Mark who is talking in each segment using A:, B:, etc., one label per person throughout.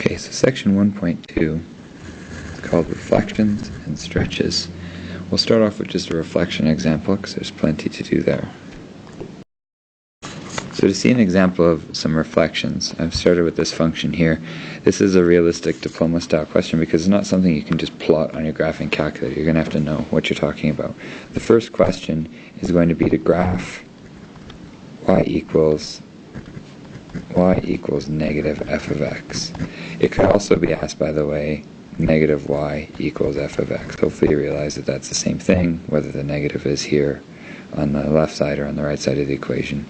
A: Okay, so section 1.2 is called Reflections and Stretches. We'll start off with just a reflection example because there's plenty to do there. So to see an example of some reflections, I've started with this function here. This is a realistic diploma style question because it's not something you can just plot on your graphing calculator. You're going to have to know what you're talking about. The first question is going to be to graph y equals negative f of x. It could also be asked, by the way, negative y equals f of x. Hopefully you realize that that's the same thing, whether the negative is here on the left side or on the right side of the equation.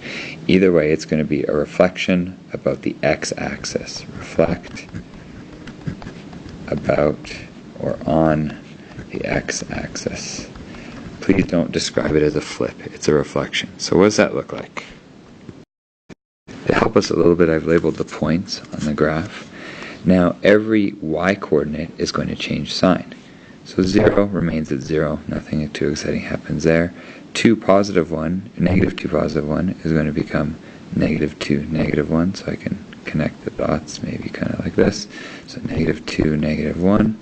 A: Either way, it's going to be a reflection about the x-axis. Reflect about or on the x-axis. Please don't describe it as a flip. It's a reflection. So what does that look like? To help us a little bit, I've labeled the points on the graph. Now, every y-coordinate is going to change sign. So 0 remains at 0. Nothing too exciting happens there. 2 positive 1, negative 2 positive 1 is going to become negative 2 negative 1. So I can connect the dots maybe kind of like this. So negative 2 negative 1.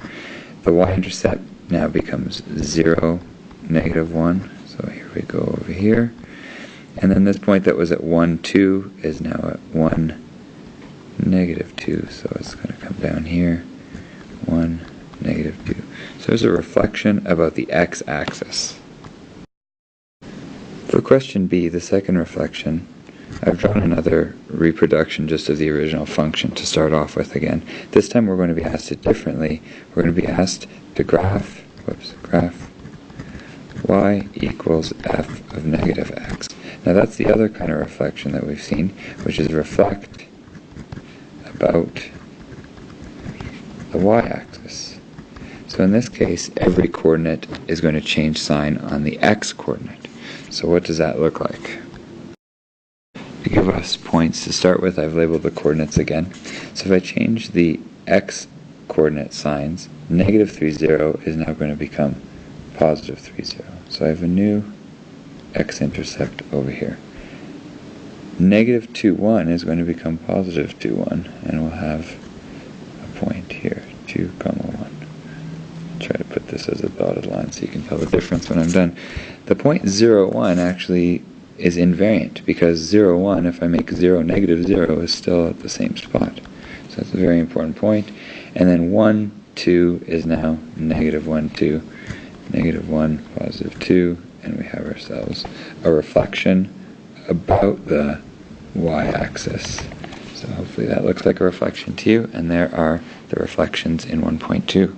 A: The y-intercept now becomes 0 negative 1. So here we go over here. And then this point that was at 1, 2 is now at 1, negative 2. So it's going to come down here. 1, negative 2. So there's a reflection about the x-axis. For question B, the second reflection, I've drawn another reproduction just of the original function to start off with again. This time we're going to be asked it differently. We're going to be asked to graph y equals f of negative x. Now that's the other kind of reflection that we've seen, which is reflect about the y-axis. So in this case, every coordinate is going to change sign on the x-coordinate. So what does that look like? To give us points to start with, I've labeled the coordinates again. So if I change the x-coordinate signs, negative 3, 0 is now going to become positive 3, 0. So I have a new x-intercept over here. Negative 2, 1 is going to become positive 2, 1, and we'll have a point here, 2, 1. Try to put this as a dotted line so you can tell the difference when I'm done. The point 0, 1 actually is invariant because 0, 1, if I make 0 negative 0, is still at the same spot. So that's a very important point. And then 1, 2 is now negative 1, 2, negative 1, positive 2, and we have ourselves a reflection about the y-axis. So hopefully that looks like a reflection to you, and there are the reflections in 1.2.